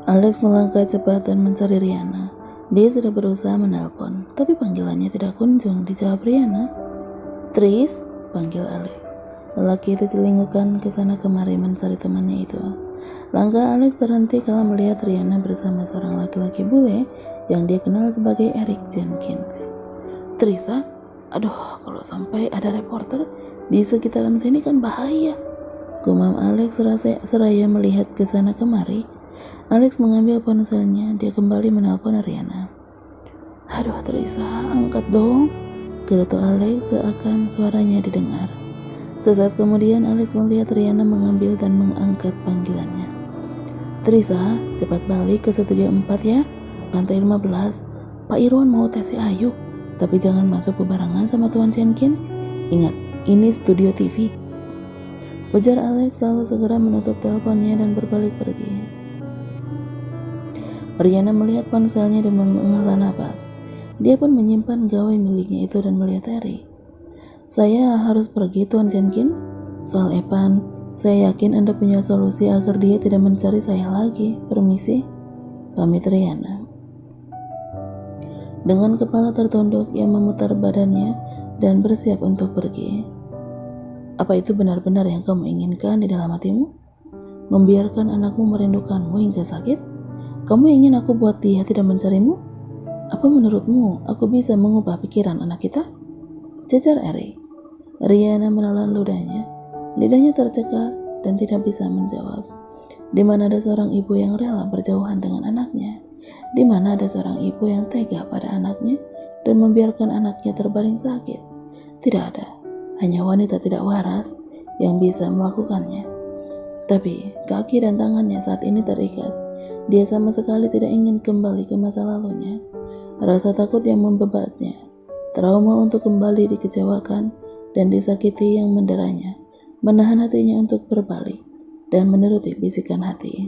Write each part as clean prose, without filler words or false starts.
Alex melangkah cepat dan mencari Riana. Dia sudah berusaha menelpon, tapi panggilannya tidak kunjung dijawab Riana. "Tris," panggil Alex. Lelaki itu celingukan ke sana kemari mencari temannya itu. Langkah Alex terhenti kala melihat Riana bersama seorang laki-laki bule yang dia kenal sebagai Eric Jenkins. "Trisa, aduh, kalau sampai ada reporter di sekitaran sini kan bahaya," gumam Alex seraya melihat ke sana kemari. Alex mengambil ponselnya, dia kembali menelpon Riana. "Aduh Trisa, angkat dong," gerutu Alex seakan suaranya didengar. Sesaat kemudian Alex melihat Riana mengambil dan mengangkat panggilannya. "Trisa, cepat balik ke studio 4 ya, lantai 15. Pak Irwan mau tes si Ayu, tapi jangan masuk bebarengan sama Tuan Jenkins. Ingat, ini studio TV," ujar Alex lalu segera menutup teleponnya dan berbalik pergi. Riana melihat ponselnya dan menghela napas. Dia pun menyimpan gawai miliknya itu dan melihat Eric. "Saya harus pergi, Tuan Jenkins. Soal Evan, saya yakin Anda punya solusi agar dia tidak mencari saya lagi. Permisi," pamit Riana. Dengan kepala tertunduk, ia memutar badannya dan bersiap untuk pergi. "Apa itu benar-benar yang kamu inginkan di dalam hatimu? Membiarkan anakmu merindukanmu hingga sakit? Kamu ingin aku buat dia tidak mencarimu? Apa menurutmu aku bisa mengubah pikiran anak kita?" Jajar Eric. Riana menelan lidahnya tercekat dan tidak bisa menjawab. Di mana ada seorang ibu yang rela berjauhan dengan anaknya? Di mana ada seorang ibu yang tega pada anaknya dan membiarkan anaknya terbaring sakit? Tidak ada, hanya wanita tidak waras yang bisa melakukannya. Tapi kaki dan tangannya saat ini terikat. Dia sama sekali tidak ingin kembali ke masa lalunya. Rasa takut yang membebatnya, trauma untuk kembali dikecewakan dan disakiti yang menderanya, menahan hatinya untuk berbalik dan menuruti bisikan hati.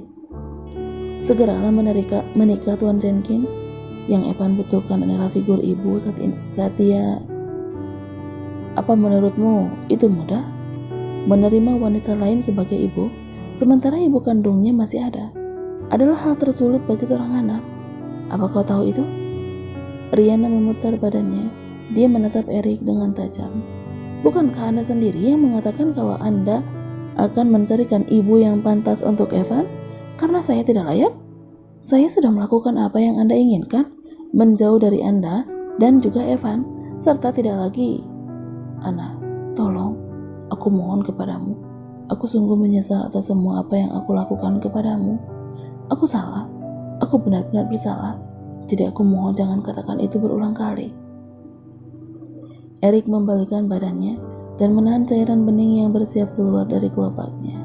"Segeralah menikah Tuan Jenkins. Yang Evan butuhkan adalah figur ibu saat dia. Apa menurutmu itu mudah? Menerima wanita lain sebagai ibu, sementara ibu kandungnya masih ada, adalah hal tersulit bagi seorang anak. Apa kau tahu itu?" Riana memutar badannya. Dia menatap Eric dengan tajam. "Bukankah Anda sendiri yang mengatakan kalau Anda akan mencarikan ibu yang pantas untuk Evan? Karena saya tidak layak? Saya sudah melakukan apa yang Anda inginkan, menjauh dari Anda dan juga Evan, serta tidak lagi. Ana, tolong, aku mohon kepadamu. Aku sungguh menyesal atas semua apa yang aku lakukan kepadamu. Aku salah, aku benar-benar bersalah. Jadi aku mohon jangan katakan itu berulang kali." Eric membalikkan badannya dan menahan cairan bening yang bersiap keluar dari kelopaknya.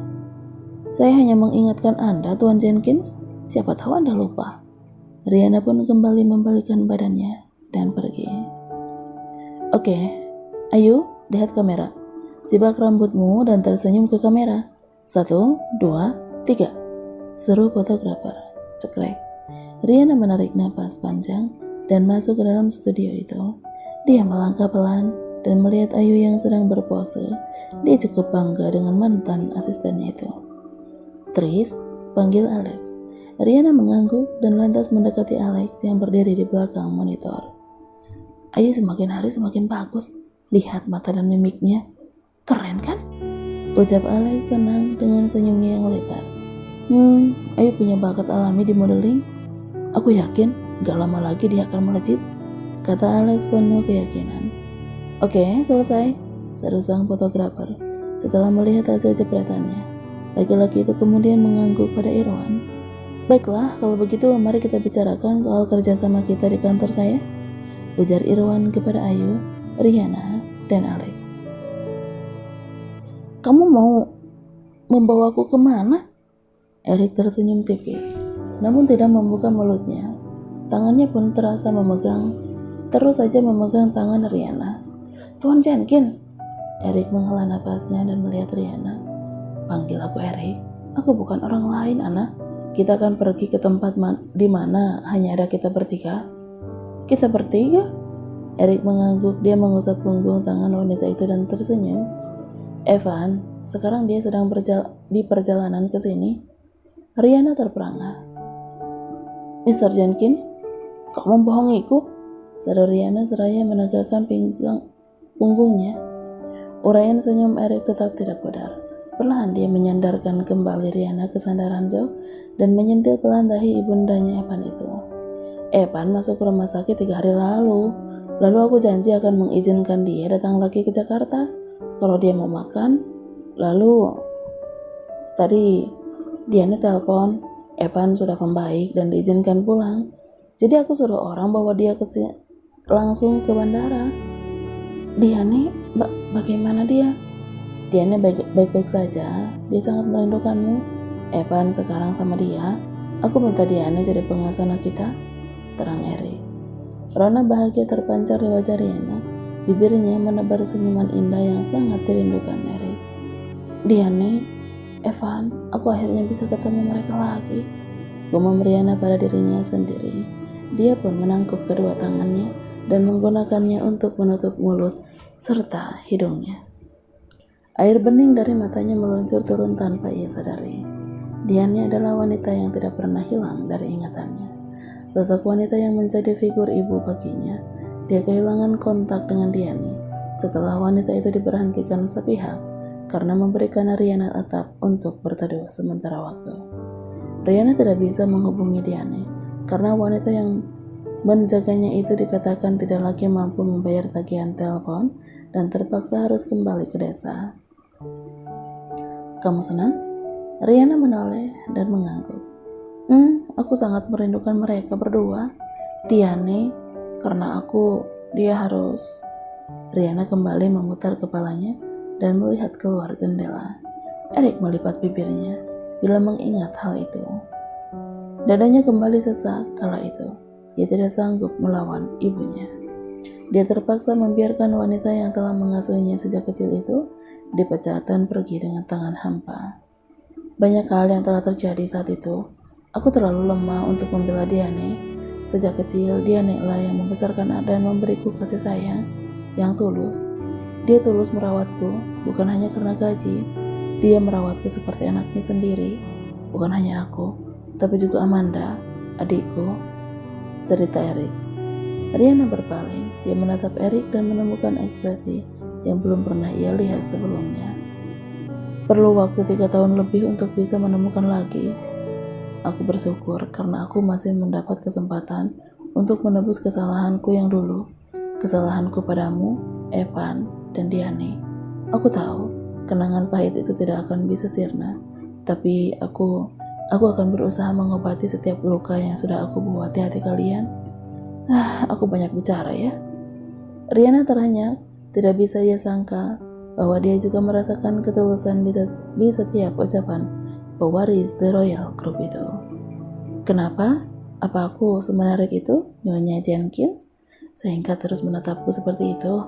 "Saya hanya mengingatkan Anda, Tuan Jenkins. Siapa tahu Anda lupa." Riana pun kembali membalikkan badannya dan pergi. "Oke, Ayu, lihat kamera. Sibak rambutmu dan tersenyum ke kamera. 1, 2, 3. Seru fotografer. Cekrek. Riana menarik napas panjang dan masuk ke dalam studio itu. Dia melangkah pelan dan melihat Ayu yang sedang berpose. Dia cukup bangga dengan mantan asistennya itu. "Tris," panggil Alex. Riana mengangguk dan lantas mendekati Alex yang berdiri di belakang monitor. "Ayu semakin hari semakin bagus. Lihat mata dan mimiknya. Keren kan?" ucap Alex senang dengan senyumnya yang lebar. Ayu punya bakat alami di modeling. Aku yakin gak lama lagi dia akan melejit," kata Alex penuh keyakinan. "Oke, selesai," seru sang fotografer setelah melihat hasil jepretannya. Laki-laki itu kemudian mengangguk pada Irwan. "Baiklah, kalau begitu mari kita bicarakan soal kerjasama kita di kantor saya," ujar Irwan kepada Ayu, Riana, dan Alex. "Kamu mau membawaku kemana?" Eric tersenyum tipis, namun tidak membuka mulutnya. Tangannya pun terus saja memegang tangan Riana. "Tuan Jenkins," Eric menghela napasnya dan melihat Riana. "Panggil aku Eric. Aku bukan orang lain, Ana. Kita akan pergi ke tempat di mana hanya ada kita bertiga." "Kita bertiga?" Eric mengangguk. Dia mengusap punggung tangan wanita itu dan tersenyum. "Evan, sekarang dia sedang di perjalanan ke sini." Riana terperangah. Mr. Jenkins, kau membohongiku? Seru Riana seraya menegakkan punggungnya. Uraian senyum Eric tetap tidak pudar. Perlahan dia menyandarkan kembali Riana ke sandaran jauh dan menyentil pelan dahi ibundanya Evan itu. Evan masuk ke rumah sakit 3 hari lalu. Lalu aku janji akan mengizinkan dia datang lagi ke Jakarta kalau dia mau makan. Lalu tadi Diana telepon, Evan sudah membaik dan diizinkan pulang. Jadi aku suruh orang bawa dia langsung ke bandara. Diane, bagaimana dia? Diane baik-baik saja. Dia sangat merindukanmu. Evan sekarang sama dia. Aku minta Diane jadi pengacara kita, terang Eric. Rona bahagia terpancar di wajah Riana. Bibirnya menebar senyuman indah yang sangat dirindukan Eric. Diane, Evan, aku akhirnya bisa ketemu mereka lagi. Gumam Riana pada dirinya sendiri. Dia pun menangkup kedua tangannya dan menggunakannya untuk menutup mulut serta hidungnya. Air bening dari matanya meluncur turun tanpa ia sadari. Diane adalah wanita yang tidak pernah hilang dari ingatannya. Sosok wanita yang menjadi figur ibu baginya. Dia kehilangan kontak dengan Diane setelah wanita itu diberhentikan sepihak karena memberikan Riana atap untuk berteduh sementara waktu. Riana tidak bisa menghubungi Diane karena wanita yang menjaganya itu dikatakan tidak lagi mampu membayar tagihan telepon dan terpaksa harus kembali ke desa. Kamu senang? Riana menoleh dan mengangguk. Aku sangat merindukan mereka berdua. Diane, karena dia harus. Riana kembali memutar kepalanya dan melihat keluar jendela. Eric melipat bibirnya bila mengingat hal itu. Dadanya kembali sesak kala itu. Dia tidak sanggup melawan ibunya. Dia terpaksa membiarkan wanita yang telah mengasuhnya sejak kecil itu dipecat dan pergi dengan tangan hampa. Banyak hal yang telah terjadi saat itu. Aku terlalu lemah untuk membela Diane. Sejak kecil, Diane lah yang membesarkan dan memberiku kasih sayang yang tulus. Dia tulus merawatku, bukan hanya karena gaji. Dia merawatku seperti anaknya sendiri. Bukan hanya aku, tapi juga Amanda, adikku. Cerita Eric. Riana berpaling. Dia menatap Eric dan menemukan ekspresi yang belum pernah ia lihat sebelumnya. Perlu waktu 3 tahun lebih untuk bisa menemukan lagi. Aku bersyukur karena aku masih mendapat kesempatan untuk menebus kesalahanku yang dulu. Kesalahanku padamu, Evan, dan Diane. Aku tahu kenangan pahit itu tidak akan bisa sirna, tapi aku akan berusaha mengobati setiap luka yang sudah aku buat di hati kalian. Aku banyak bicara ya. Riana terenyak. Tidak bisa ia sangka bahwa dia juga merasakan ketulusan di setiap ucapan pewaris The Royal Group itu. Kenapa? Apa aku semenarik itu, Nyonya Jenkins? Sehingga terus menatapku seperti itu.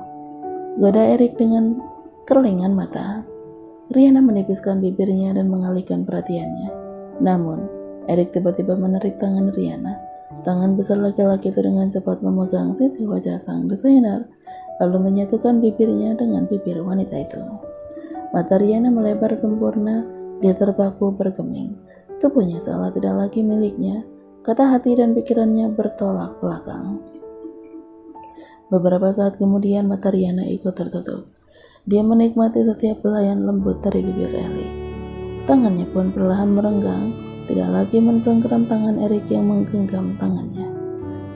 Goda Eric dengan kerlingan mata. Riana menipiskan bibirnya dan mengalihkan perhatiannya. Namun, Eric tiba-tiba menarik tangan Riana. Tangan besar laki-laki itu dengan cepat memegang sisi wajah sang desainer, lalu menyatukan bibirnya dengan bibir wanita itu. Mata Riana melebar sempurna, dia terpaku bergeming. Tubuhnya seolah tidak lagi miliknya, kata hati dan pikirannya bertolak belakang. Beberapa saat kemudian mata Riana ikut tertutup. Dia menikmati setiap helaian lembut dari bibir Eric. Tangannya pun perlahan merenggang, tidak lagi mencengkeram tangan Eric yang menggenggam tangannya.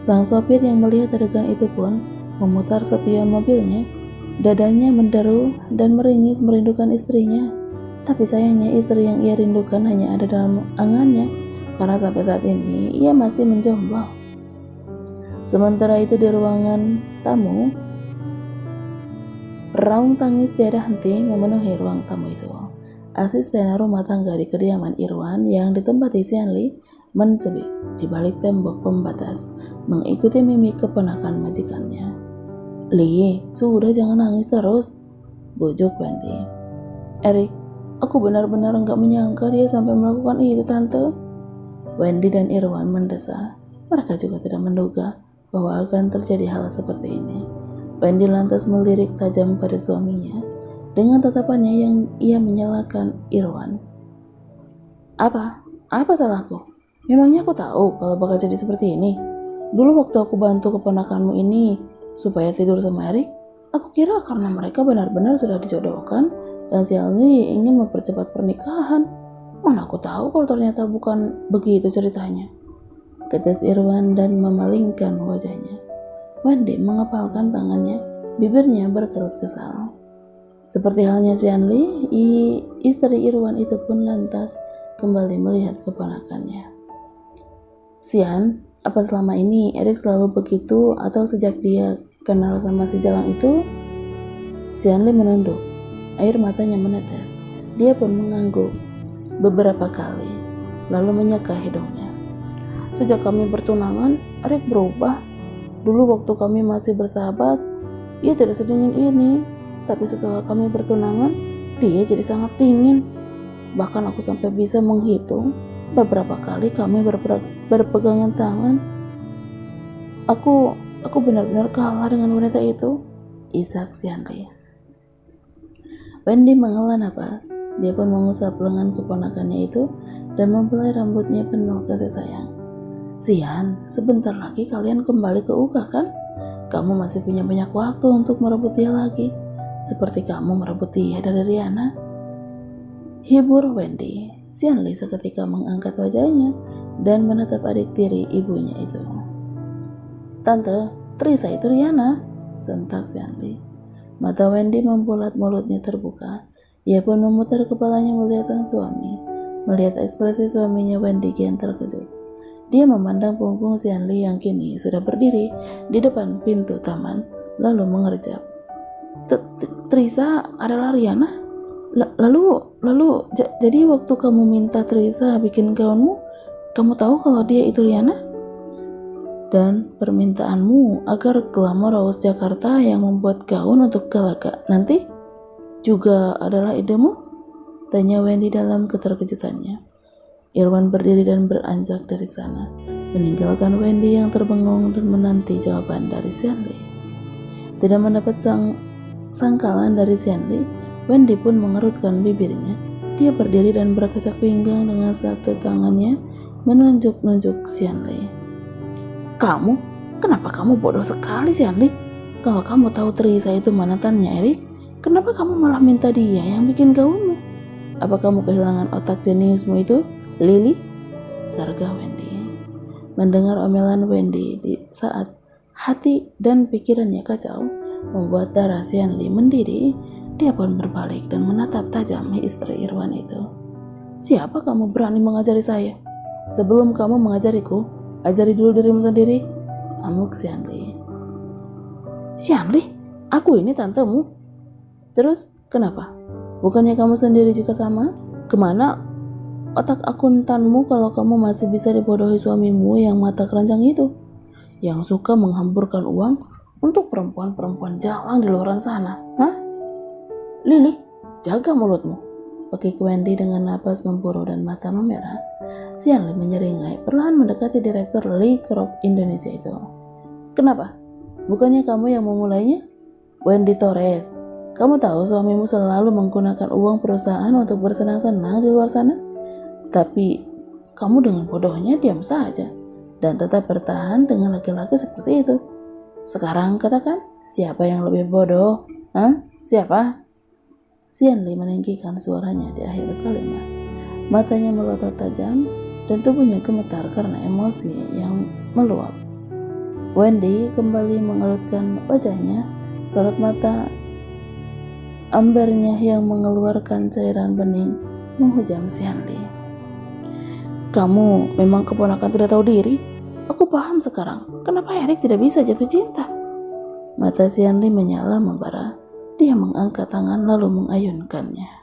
Sang sopir yang melihat adegan itu pun memutar spion mobilnya. Dadanya menderu dan meringis merindukan istrinya. Tapi sayangnya istri yang ia rindukan hanya ada dalam angannya, karena sampai saat ini ia masih menjomblo. Sementara itu di ruangan tamu, raung tangis tiada henti memenuhi ruang tamu itu. Asisten rumah tangga di kediaman Irwan yang ditempati Xianli mencubit di balik tembok pembatas, mengikuti mimik keponakan majikannya. Li, sudah jangan nangis terus, bujuk Wendy. Eric, aku benar-benar enggak menyangka dia sampai melakukan itu, Tante. Wendy dan Irwan mendesah. Mereka juga tidak menduga bahwa akan terjadi hal seperti ini. Wendy lantas melirik tajam pada suaminya. Dengan tatapannya yang ia menyalahkan Irwan. Apa salahku? Memangnya aku tahu kalau bakal jadi seperti ini? Dulu waktu aku bantu keponakanmu ini supaya tidur sama Erik, aku kira karena mereka benar-benar sudah dijodohkan dan si Alni ingin mempercepat pernikahan. Mana aku tahu kalau ternyata bukan begitu ceritanya. Ketes Irwan dan memalingkan wajahnya. Wendy mengepalkan tangannya, bibirnya berkerut kesal. Seperti halnya si Anli, istri Irwan itu pun lantas kembali melihat keponakannya. Sian, apa selama ini Erik selalu begitu atau sejak dia kenal sama si Jalang itu? Sianli menunduk, air matanya menetes. Dia pun mengangguk beberapa kali, lalu menyeka hidungnya. Sejak kami bertunangan, Erik berubah. Dulu waktu kami masih bersahabat, ia tidak sedingin ini. Tapi setelah kami bertunangan, dia jadi sangat dingin. Bahkan aku sampai bisa menghitung beberapa kali kami berpegangan tangan. Aku benar-benar kalah dengan wanita itu, isak si Henry. Wendy menghela napas. Dia pun mengusap lengan keponakannya itu dan membelai rambutnya penuh kasih sayang. Sian, sebentar lagi kalian kembali ke Uga kan? Kamu masih punya banyak waktu untuk merebut dia lagi, seperti kamu merebut dia dari Riana. Hibur Wendy. Sianli seketika mengangkat wajahnya dan menatap adik tiri ibunya itu. Tante, Trisa itu Riana, sentak Sianli. Mata Wendy membulat, mulutnya terbuka. Ia pun memutar kepalanya melihat sang suami. Melihat ekspresi suaminya, Wendy kian terkejut. Dia memandang punggung Sianli yang kini sudah berdiri di depan pintu taman, lalu mengerjap. Trisa adalah Riana? Lalu jadi waktu kamu minta Trisa bikin gaunmu, kamu tahu kalau dia itu Riana? Dan permintaanmu agar Glamor Rose Jakarta yang membuat gaun untuk Galaga nanti juga adalah idemu? Tanya Wendy dalam keterkejutannya. Irwan berdiri dan beranjak dari sana, meninggalkan Wendy yang terbengong dan menanti jawaban dari Sianli. Tidak mendapat sangkalan dari Sianli, Wendy pun mengerutkan bibirnya. Dia berdiri dan berkecak pinggang dengan satu tangannya menunjuk-nunjuk Sianli. Kenapa kamu bodoh sekali Sianli? Kalau kamu tahu Trisa itu mantannya Erik, kenapa kamu malah minta dia yang bikin gaunmu? Apa kamu kehilangan otak jeniusmu itu, Lily? Sarga Wendy. Mendengar omelan Wendy di saat hati dan pikirannya kacau, membuat darah Sianli mendidih. Dia pun berbalik dan menatap tajam istri Irwan itu. Siapa kamu berani mengajari saya? Sebelum kamu mengajariku, ajari dulu dirimu sendiri, amuk Sianli. Sianli, aku ini tantemu. Terus, kenapa? Bukannya kamu sendiri juga sama? Kemana otak akuntanmu kalau kamu masih bisa dibodohi suamimu yang mata keranjang itu? Yang suka menghamburkan uang untuk perempuan-perempuan jalang di luar sana, hah? Lily, jaga mulutmu, pakik Wendy dengan napas memburu dan mata memerah. Sianli menyeringai, perlahan mendekati direktur Lee Crop Indonesia itu. Kenapa? Bukannya kamu yang memulainya? Wendy Torres, kamu tahu suamimu selalu menggunakan uang perusahaan untuk bersenang-senang di luar sana? Tapi kamu dengan bodohnya diam saja dan tetap bertahan dengan laki-laki seperti itu. Sekarang katakan, siapa yang lebih bodoh? Hah? Siapa? Sianli meninggikan suaranya di akhir kalimat. Matanya melotot tajam dan tubuhnya gemetar karena emosi yang meluap. Wendy kembali mengerutkan wajahnya, sorot mata ambernya yang mengeluarkan cairan bening menghujam Sianli. Kamu memang keponakan tidak tahu diri. Aku paham sekarang kenapa Erik tidak bisa jatuh cinta. Mata Sianli menyala membara. Dia mengangkat tangan lalu mengayunkannya.